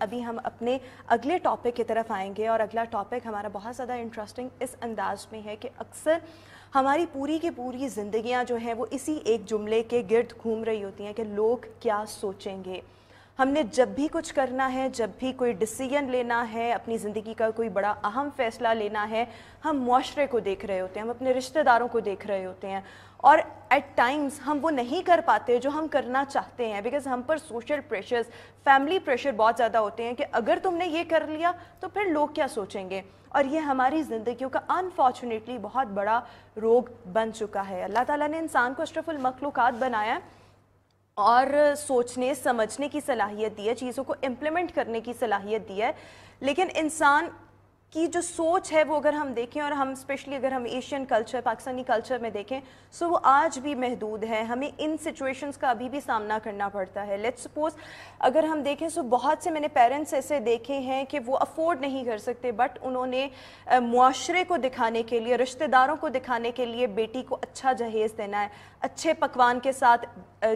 अभी हम अपने अगले टॉपिक की तरफ आएंगे और अगला टॉपिक हमारा बहुत ज़्यादा इंटरेस्टिंग इस अंदाज में है कि अक्सर हमारी पूरी की पूरी ज़िंदगियां जो हैं वो इसी एक जुमले के गिर्द घूम रही होती हैं कि लोग क्या सोचेंगे। हमने जब भी कुछ करना है, जब भी कोई डिसीजन लेना है, अपनी ज़िंदगी का कोई बड़ा अहम फ़ैसला लेना है, हम मुआशरे को देख रहे होते हैं, हम अपने रिश्तेदारों को देख रहे होते हैं और एट टाइम्स हम वो नहीं कर पाते जो हम करना चाहते हैं, बिकॉज हम पर सोशल प्रेशर्स, फैमिली प्रेशर बहुत ज़्यादा होते हैं कि अगर तुमने ये कर लिया तो फिर लोग क्या सोचेंगे। और ये हमारी ज़िंदगियों का अनफॉर्चुनेटली बहुत बड़ा रोग बन चुका है। अल्लाह ताला ने इंसान को अशरफुल मखलूक़ात बनाया है और सोचने समझने की सलाहियत दी है, चीज़ों को इम्प्लीमेंट करने की सलाहियत दी है, लेकिन इंसान की जो सोच है वो अगर हम देखें, और हम स्पेशली अगर हम एशियन कल्चर, पाकिस्तानी कल्चर में देखें, सो वो आज भी महदूद है। हमें इन सिचुएशंस का अभी भी सामना करना पड़ता है। लेट्स सपोज अगर हम देखें, सो बहुत से मैंने पेरेंट्स ऐसे देखे हैं कि वो अफोर्ड नहीं कर सकते, बट उन्होंने मुआशरे को दिखाने के लिए, रिश्तेदारों को दिखाने के लिए बेटी को अच्छा जहेज़ देना है, अच्छे पकवान के साथ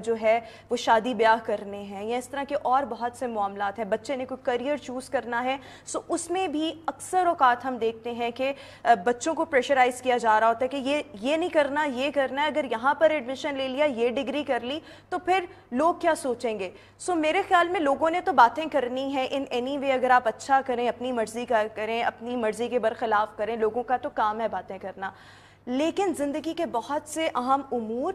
जो है वो शादी ब्याह करने हैं, या इस तरह के और बहुत से मामलात हैं। बच्चे ने कोई करियर चूज़ करना है, सो उसमें भी अक्सर औकात हम देखते हैं कि बच्चों को प्रेशराइज किया जा रहा होता है कि ये नहीं करना, ये करना है, अगर यहाँ पर एडमिशन ले लिया, ये डिग्री कर ली तो फिर लोग क्या सोचेंगे। सो मेरे ख्याल में लोगों ने तो बातें करनी है इन एनी वे। अगर आप अच्छा करें, अपनी मर्जी का करें, अपनी मर्जी के बरखिलाफ करें, लोगों का तो काम है बातें करना, लेकिन ज़िंदगी के बहुत से अहम उमूर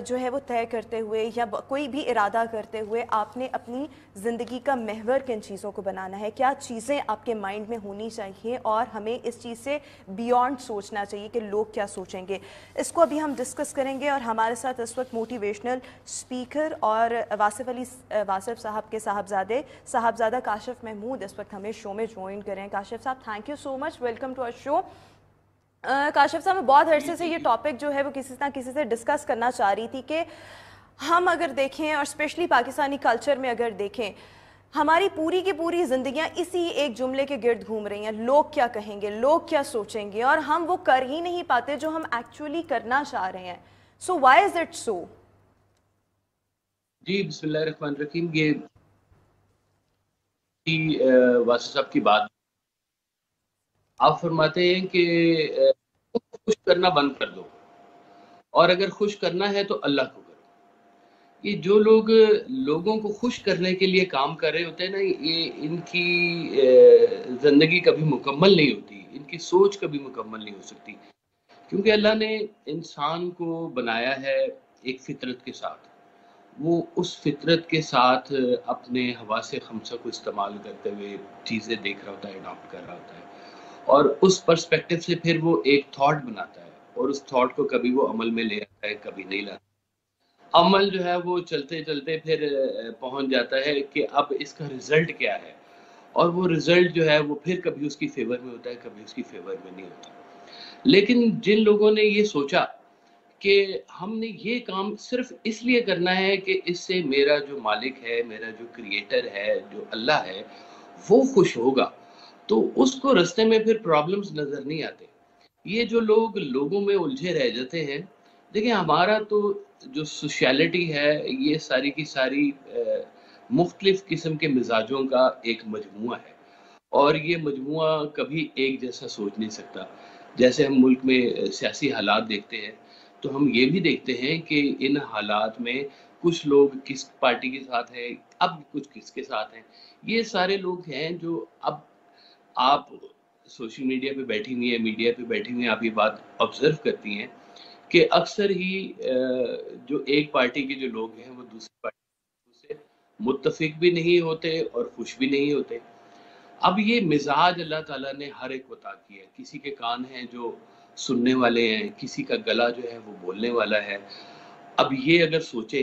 जो है वो तय करते हुए या कोई भी इरादा करते हुए आपने अपनी ज़िंदगी का महवर किन चीज़ों को बनाना है, क्या चीज़ें आपके माइंड में होनी चाहिए, और हमें इस चीज़ से बियॉन्ड सोचना चाहिए कि लोग क्या सोचेंगे। इसको अभी हम डिस्कस करेंगे और हमारे साथ इस वक्त मोटिवेशनल स्पीकर और वासिफ साहब के साहबजादा काशिफ महमूद इस वक्त हमें शो में ज्वाइन करें। Kashif sahab, thank you so much, welcome to our show. Kashif sahab, मैं बहुत अरसे से ये टॉपिक जो है वो किसी ना किसी से डिस्कस करना चाह रही थी कि हम अगर देखें, और स्पेशली पाकिस्तानी कल्चर में अगर देखें, हमारी पूरी की पूरी ज़िंदगियां इसी एक जुमले के गिर्द घूम रही हैं, लोग क्या कहेंगे, लोग क्या सोचेंगे, और हम वो कर ही नहीं पाते जो हम एक्चुअली करना चाह रहे हैं। So why is it so? जी, बिस्मिल्लाहिर्रहमानिर्रहीम। ये वासिफ साहब की बात, आप फरमाते हैं कि खुश करना बंद कर दो, और अगर खुश करना है तो अल्लाह को करो। ये जो लोग लोगों को खुश करने के लिए काम कर रहे होते हैं ना, ये इनकी ज़िंदगी कभी मुकम्मल नहीं होती, इनकी सोच कभी मुकम्मल नहीं हो सकती, क्योंकि अल्लाह ने इंसान को बनाया है एक फितरत के साथ। वो उस फितरत के साथ अपने हवासे खमसा को इस्तेमाल करते हुए चीज़ें देख रहा होता है, अडॉप्ट कर रहा होता है, और उस पर्सपेक्टिव से फिर वो एक थॉट बनाता है, और उस थॉट को कभी वो अमल में ले आता है, कभी नहीं लाता। अमल जो है वो चलते चलते फिर पहुंच जाता है कि अब इसका रिजल्ट क्या है, और वो रिजल्ट जो है वो फिर कभी उसकी फेवर में होता है, कभी उसकी फेवर में नहीं होता। लेकिन जिन लोगों ने ये सोचा कि हमने ये काम सिर्फ इसलिए करना है कि इससे मेरा जो मालिक है, मेरा जो क्रिएटर है, जो अल्लाह है, वो खुश होगा, तो उसको रास्ते में फिर प्रॉब्लम्स नजर नहीं आते। ये जो लोग लोगों में उलझे रह जाते हैं, देखिए हमारा तो जो सोशलिटी है, ये सारी की सारी मुख्तलिफ किस्म के मिजाजों का एक मजमुआ है, और ये मजमुआ कभी एक जैसा सोच नहीं सकता। जैसे हम मुल्क में सियासी हालात देखते हैं, तो हम ये भी देखते हैं कि इन हालात में कुछ लोग किस पार्टी के साथ हैं, अब कुछ किसके साथ हैं। ये सारे लोग हैं जो, अब आप सोशल मीडिया पे बैठी हुई हैं, मीडिया पे बैठी हुई हैं, आप ये बात ऑब्जर्व करती हैं कि अक्सर ही जो एक पार्टी के जो लोग हैं वो दूसरी पार्टी से मुत्तफिक भी नहीं होते और खुश भी नहीं होते। अब ये मिजाज अल्लाह ताला ने हर एक को अता किया है। किसी के कान हैं जो सुनने वाले हैं, किसी का गला जो है वो बोलने वाला है। अब ये अगर सोचे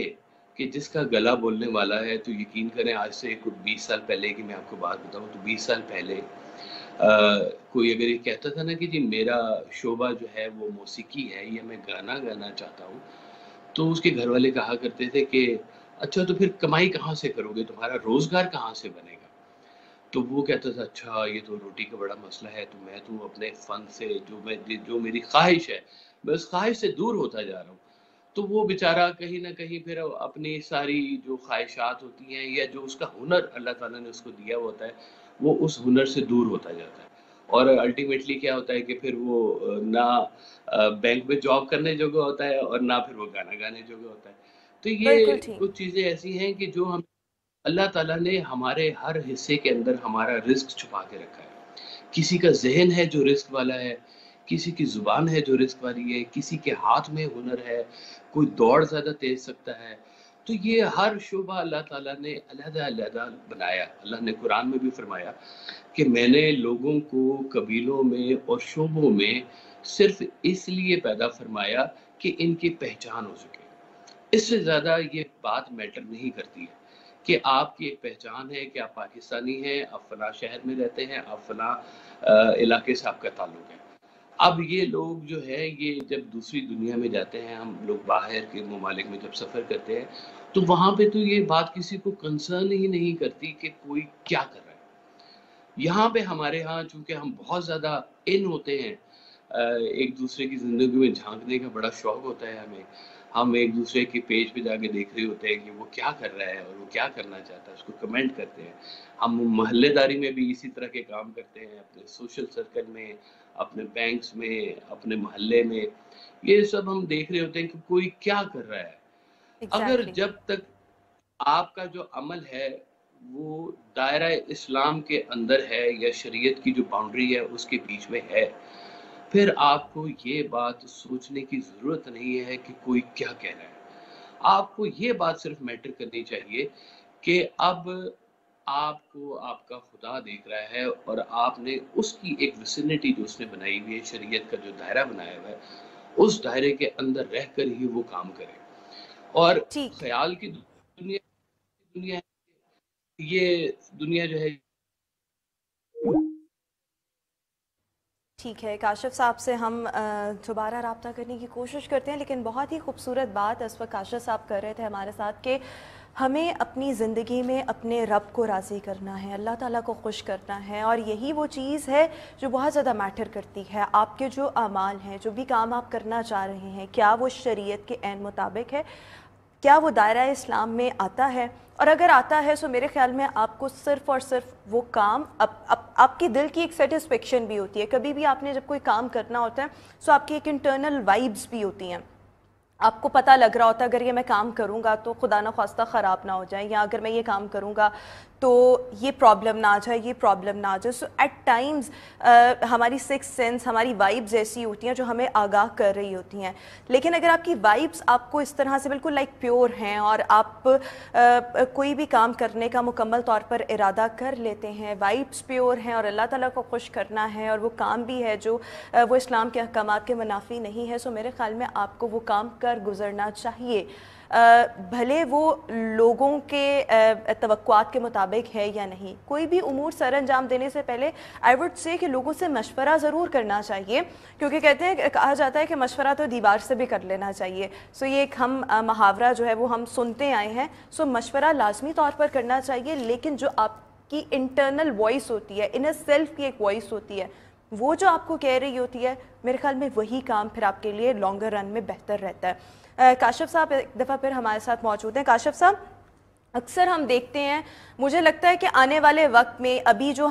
कि जिसका गला बोलने वाला है, तो यकीन करें आज से कुछ 20 साल पहले की मैं आपको बात बताऊं, तो 20 साल पहले कोई अगर ये कहता था ना कि जी मेरा शोबा जो है वो मौसीकी है, या मैं गाना गाना चाहता हूँ, तो उसके घर वाले कहा करते थे कि अच्छा तो फिर कमाई कहाँ से करोगे, तुम्हारा रोजगार कहाँ से बनेगा। तो वो कहता था अच्छा ये तो रोटी का बड़ा मसला है, तो मैं तो अपने फन से जो मेरी ख्वाहिश है, मैं उस ख्वाहिश से दूर होता जा रहा हूँ। تو وہ بیچارہ کہیں نہ کہیں پھر اپنی ساری جو خواہشات ہوتی ہیں یا جو اس کا ہنر اللہ تعالیٰ نے اس کو دیا ہوتا ہے وہ اس ہنر سے دور ہوتا جاتا ہے، اور الٹیمیٹلی کیا ہوتا ہے کہ پھر وہ نہ بینک میں جاب کرنے جوگا ہوتا ہے اور نہ پھر وہ گانا گانے جوگا ہوتا ہے۔ تو بالکل یہ ٹھیک. کچھ چیزیں ایسی ہیں کہ جو ہم اللہ تعالیٰ نے ہمارے ہر حصے کے اندر ہمارا رزق چھپا کے رکھا ہے۔ کسی کا ذہن ہے جو رزق والا ہے، کسی کی زبان ہے جو رزق والی ہے، کسی کے ہاتھ میں ہنر ہے، کوئی دوڑ زیادہ تیز سکتا ہے۔ تو یہ ہر شعبہ اللہ تعالیٰ نے علیحدہ علیحدہ بنایا۔ اللہ نے قرآن میں بھی فرمایا کہ میں نے لوگوں کو قبیلوں میں اور شعبوں میں صرف اس لیے پیدا فرمایا کہ ان کی پہچان ہو سکے۔ اس سے زیادہ یہ بات میٹر نہیں کرتی ہے کہ آپ کی ایک پہچان ہے کہ آپ پاکستانی ہیں، آپ فلاں شہر میں رہتے ہیں، آپ فلاں علاقے سے آپ کا تعلق ہے۔ اب یہ لوگ جو ہے یہ جب دوسری دنیا میں جاتے ہیں، ہم لوگ باہر کے ممالک میں جب سفر کرتے ہیں تو وہاں پہ تو یہ بات کسی کو کنسرن ہی نہیں کرتی کہ کوئی کیا کر رہا ہے۔ یہاں پہ ہمارے ہاں چونکہ ہم بہت زیادہ ان ہوتے ہیں، ایک دوسرے کی زندگی میں جھانکنے کا بڑا شوق ہوتا ہے ہمیں، ہم ایک دوسرے کے پیج پہ جا کے دیکھ رہے ہوتے ہیں کہ وہ کیا کر رہا ہے اور وہ کیا کرنا چاہتا ہے، اس کو کمنٹ کرتے ہیں۔ ہم محلے داری میں بھی اسی طرح کے کام کرتے ہیں، اپنے سوشل سرکل میں، اپنے بینکس میں، اپنے محلے میں، یہ سب ہم دیکھ رہے ہوتے ہیں کہ کوئی کیا کر رہا ہے۔ اگر ایگزیکٹلی. جب تک آپ کا جو عمل ہے وہ دائرہ اسلام کے اندر ہے یا شریعت کی جو باؤنڈری ہے اس کے بیچ میں ہے، پھر آپ کو یہ بات سوچنے کی ضرورت نہیں ہے کہ کوئی کیا کہہ رہا ہے۔ آپ کو یہ بات صرف میٹر کرنی چاہیے کہ اب آپ کو آپ کا خدا دیکھ رہا ہے اور آپ نے اس کی ایک ویسینٹی جو اس نے بنائی ہوئی ہے، شریعت کا جو دائرہ بنایا ہوا ہے، اس دائرے کے اندر رہ کر ہی وہ کام کرے۔ اور ٹھیک. خیال کی دنیا یہ دنیا جو ہے ٹھیک ہے، کاشف صاحب سے ہم دوبارہ رابطہ کرنے کی کوشش کرتے ہیں، لیکن بہت ہی خوبصورت بات اس وقت کاشف صاحب کر رہے تھے ہمارے ساتھ کہ ہمیں اپنی زندگی میں اپنے رب کو راضی کرنا ہے، اللہ تعالیٰ کو خوش کرنا ہے، اور یہی وہ چیز ہے جو بہت زیادہ میٹر کرتی ہے۔ آپ کے جو اعمال ہیں، جو بھی کام آپ کرنا چاہ رہے ہیں، کیا وہ شریعت کے عین مطابق ہے، کیا وہ دائرہ اسلام میں آتا ہے؟ اور اگر آتا ہے تو میرے خیال میں آپ کو صرف اور صرف وہ کام آپ کی دل کی ایک سیٹسفیکشن بھی ہوتی ہے۔ کبھی بھی آپ نے جب کوئی کام کرنا ہوتا ہے تو آپ کی ایک انٹرنل وائبز بھی ہوتی ہیں، آپ کو پتہ لگ رہا ہوتا ہے اگر یہ میں کام کروں گا تو خدا نہ خواستہ خراب نہ ہو جائے، یا اگر میں یہ کام کروں گا تو یہ پرابلم نہ آ جائے، یہ پرابلم نہ آ جائے۔ سو ایٹ ٹائمز ہماری سکس سینس، ہماری وائبز ایسی ہوتی ہیں جو ہمیں آگاہ کر رہی ہوتی ہیں، لیکن اگر آپ کی وائبز آپ کو اس طرح سے بالکل لائک پیور ہیں اور آپ کوئی بھی کام کرنے کا مکمل طور پر ارادہ کر لیتے ہیں، وائبز پیور ہیں اور اللہ تعالیٰ کو خوش کرنا ہے، اور وہ کام بھی ہے جو وہ اسلام کے احکامات کے منافی نہیں ہے، سو میرے خیال میں آپ کو وہ کام کر گزرنا چاہیے، بھلے وہ لوگوں کے توقعات کے مطابق ہے یا نہیں۔ کوئی بھی امور سر انجام دینے سے پہلے آئی وڈ سے کہ لوگوں سے مشورہ ضرور کرنا چاہیے، کیونکہ کہتے ہیں، کہا جاتا ہے کہ مشورہ تو دیوار سے بھی کر لینا چاہیے۔ سو یہ ایک ہم محاورہ جو ہے وہ ہم سنتے آئے ہیں، سو مشورہ لازمی طور پر کرنا چاہیے، لیکن جو آپ کی انٹرنل وائس ہوتی ہے، انر سیلف کی ایک وائس ہوتی ہے، وہ جو آپ کو کہہ رہی ہوتی ہے، میرے خیال میں وہی کام پھر آپ کے لیے لانگر رن میں بہتر رہتا ہے۔ کاشف صاحب ایک دفعہ پھر ہمارے ساتھ موجود ہیں۔ کاشف صاحب، اکثر ہم دیکھتے ہیں، مجھے لگتا ہے کہ آنے والے وقت میں ابھی جو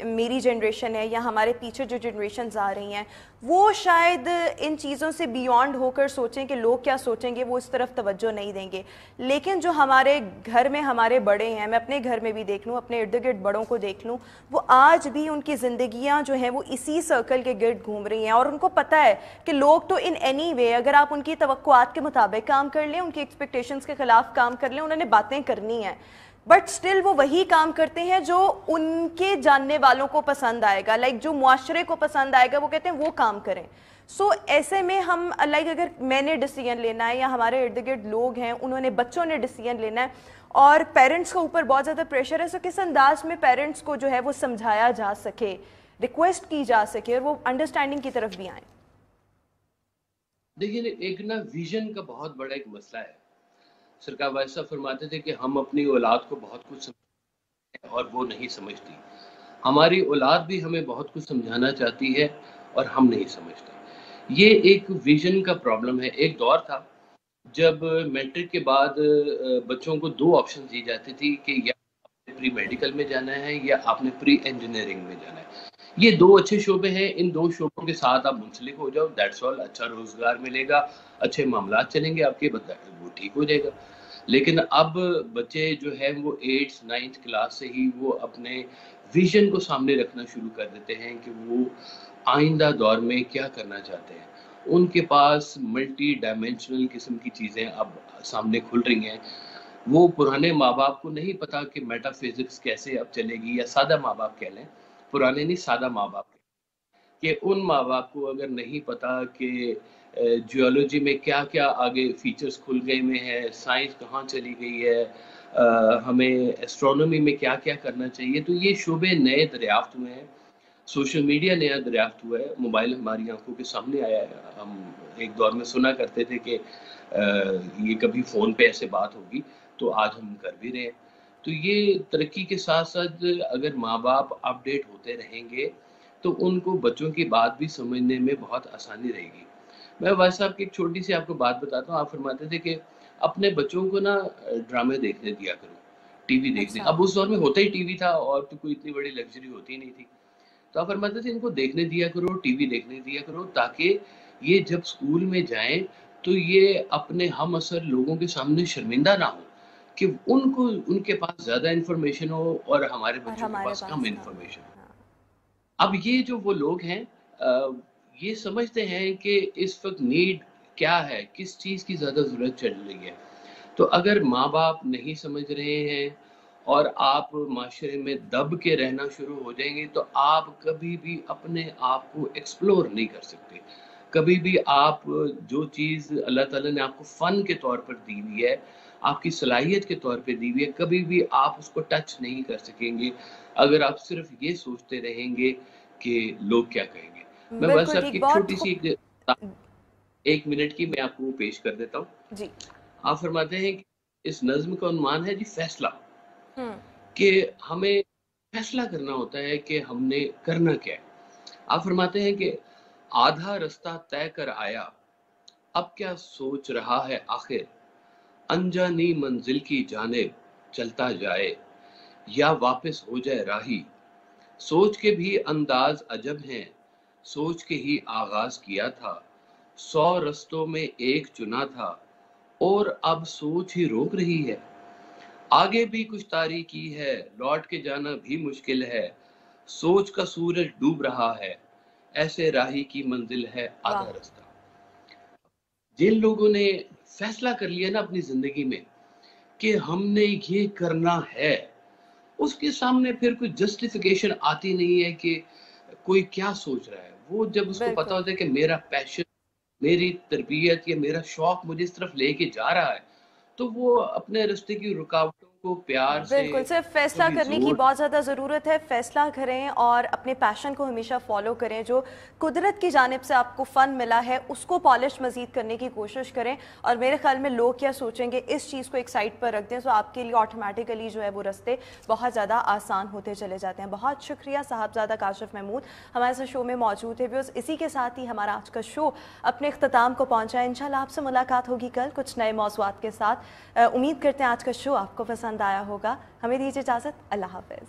میری جنریشن ہے یا ہمارے پیچھے جو جنریشنز آ رہی ہیں، وہ شاید ان چیزوں سے بیونڈ ہو کر سوچیں کہ لوگ کیا سوچیں گے، وہ اس طرف توجہ نہیں دیں گے، لیکن جو ہمارے گھر میں ہمارے بڑے ہیں، میں اپنے گھر میں بھی دیکھ لوں، اپنے ارد گرد بڑوں کو دیکھ لوں، وہ آج بھی ان کی زندگیاں جو ہیں وہ اسی سرکل کے گرد گھوم رہی ہیں، اور ان کو پتہ ہے کہ لوگ تو ان اینی وے اگر آپ ان کی توقعات کے مطابق کام کر لیں، ان کی ایکسپیکٹیشنز کے خلاف کام کر لیں، انہوں نے باتیں کرنی ہیں، بٹ سٹل وہ وہی کام کرتے ہیں جو ان کے جاننے والوں کو پسند آئے گا، لائک جو معاشرے کو پسند آئے گا وہ کہتے ہیں وہ کام کریں۔ سو ایسے میں ہم لائک اگر میں نے ڈیسیجن لینا ہے یا ہمارے ارد گرد لوگ ہیں انہوں نے بچوں نے ڈیسیجن لینا ہے اور پیرنٹس کے اوپر بہت زیادہ پریشر ہے، سو کس انداز میں پیرنٹس کو جو ہے وہ سمجھایا جا سکے، ریکویسٹ کی جا سکے اور وہ انڈرسٹینڈنگ کی طرف بھی آئیں؟ دیکھیے، ایک نا ویژن کا بہت بڑا ایک مسئلہ ہے۔ سرکار واحد صاحب فرماتے تھے کہ ہم اپنی اولاد کو بہت کچھ سمجھتے ہیں اور وہ نہیں سمجھتی، ہماری اولاد بھی ہمیں بہت کچھ سمجھانا چاہتی ہے اور ہم نہیں سمجھتے۔ یہ ایک ویژن کا پرابلم ہے۔ ایک دور تھا जब मैट्रिक के बाद बच्चों को 2 ऑप्शन दी जाती थी कि या आपने प्री मेडिकल में जाना है या आपने प्री इंजीनियरिंग में जाना है। ये 2 अच्छे शोबे हैं, इन 2 शोबों के साथ आप मुंसलिक हो जाओ, दैट्स ऑल। अच्छा रोज़गार मिलेगा, अच्छे मामलात चलेंगे आपके, वो ठीक हो जाएगा। लेकिन अब बच्चे जो हैं वो 8th 9th क्लास से ही वो अपने विज़न को सामने रखना शुरू कर देते हैं कि वो आइंदा दौर में क्या करना चाहते हैं। उनके पास मल्टी डायमेंशनल किस्म की चीज़ें अब सामने खुल रही हैं। वो पुराने माँ-बाप को नहीं पता कि मेटाफिज़िक्स कैसे अब चलेगी, या सादा माँ-बाप कह लें, पुराने नहीं सादा माँ-बाप, कि उन माँ-बाप को अगर नहीं पता कि जियोलॉजी में क्या-क्या आगे फीचर्स खुल गए में है, साइंस कहाँ चली गई है, हमें एस्ट्रोनॉमी में क्या-क्या करना चाहिए, तो ये शोबे नए दरियाफ्त हुए हैं। सोशल मीडिया नया दरियाफ्त हुआ है, मोबाइल हमारी आंखों के सामने आया है। हम एक दौर में सुना करते थे कि ये कभी फ़ोन पे ऐसे बात होगी, तो आज हम कर भी रहे हैं। तो ये तरक्की के साथ-साथ अगर माँ-बाप अपडेट होते रहेंगे, तो उनको बच्चों की बात भी समझने में बहुत आसानी रहेगी। मैं भाई साहब की एक छोटी-सी आपको बात बताता हूँ, आप फरमाते थे कि अपने बच्चों को ना ड्रामे देखने दिया करो, टीवी देखने। अच्छा। अब उस दौर में होता ही टीवी था और तो कोई इतनी बड़ी लग्ज़री होती नहीं थी। तो आप फरमाते थे इनको देखने दिया करो, टीवी देखने दिया करो, ताकि ये जब स्कूल में जाएँ तो ये अपने हम-असर लोगों के सामने शर्मिंदा ना हो, कि उनको उनके पास ज़्यादा इन्फॉर्मेशन हो और हमारे और बच्चों के हमारे पास कम पास कम है। इन्फॉर्मेशन हो। हाँ। अब ये जो वो लोग हैं ये समझते हैं कि इस वक़्त नीड क्या है, किस चीज़ की ज़्यादा ज़रूरत चल रही है। तो अगर माँ-बाप नहीं समझ रहे हैं और आप माशरे में दब के रहना शुरू हो जाएँगे, तो आप कभी भी अपने आप को एक्सप्लोर नहीं कर सकते। कभी भी आप जो चीज़ अल्लाह ताला ने आपको फ़न के तौर पर दी हुई है, आपकी सलाहियत के तौर पे दी हुई है, कभी भी आप उसको टच नहीं कर सकेंगे, अगर आप सिर्फ़ ये सोचते रहेंगे कि लोग क्या कहेंगे। मैं बस बिल्कुल आपकी ठीक, एक बहुत छोटी-सी खूब। एक 1 मिनट की मैं आपको पेश कर देता हूँ। जी। आप फरमाते हैं कि इस नज़्म का उन्वान है जी फैसला, हुँ। कि हमें फैसला करना होता है कि हमने करना क्या है। आप फरमाते हैं कि आधा रास्ता तय कर आया, अब क्या सोच रहा है आखिर, अनजानी मंजिल की जानिब चलता जाए या वापस हो जाए राही, सोच के भी अंदाज अजब हैं, सोच के ही आगाज किया था, 100 रस्तों में एक चुना था और अब सोच ही रोक रही है, आगे भी कुछ तारीकी है, लौट के जाना भी मुश्किल है, सोच का सूरज डूब रहा है, ऐसे राही की मंजिल है आधा वाह! रास्ता। जिन लोगों ने फैसला कर लिया ना अपनी जिंदगी में कि हमने ये करना है, उसके सामने फिर कोई जस्टिफिकेशन आती नहीं है कि कोई क्या सोच रहा है। वो जब उसको पता बिल्कुल। होता है कि मेरा पैशन, मेरी तरबियत या मेरा शौक मुझे इस तरफ लेके जा रहा है, तो वो अपने रास्ते की रुकावटों को प्यार से, बिल्कुल, सिर्फ फ़ैसला कभी करने की ज़ोर, बहुत ज़्यादा ज़रूरत है। फ़ैसला करें और अपने पैशन को हमेशा फ़ॉलो करें। जो कुदरत की जानिब से आपको फ़न मिला है, उसको पॉलिश मज़ीद करने की कोशिश करें। और मेरे ख़्याल में लोग क्या सोचेंगे, इस चीज़ को एक साइड पर रख दें, तो आपके लिए ऑटोमेटिकली जो है वो रास्ते बहुत ज़्यादा आसान होते चले जाते हैं। बहुत शुक्रिया साहबज़ादा काशिफ़ महमूद, हमारे साथ शो में मौजूद है। व्यूअर्स, इसी के साथ ही हमारा आज का शो अपने इख्तिताम को पहुँचा है। इंशाल्लाह आपसे मुलाकात होगी कल कुछ नए मौज़ूआत के साथ। उम्मीद करते हैं आज का शो आपको पसंद आया होगा। हमें दीजिए इजाज़त। अल्लाह हाफ़िज़।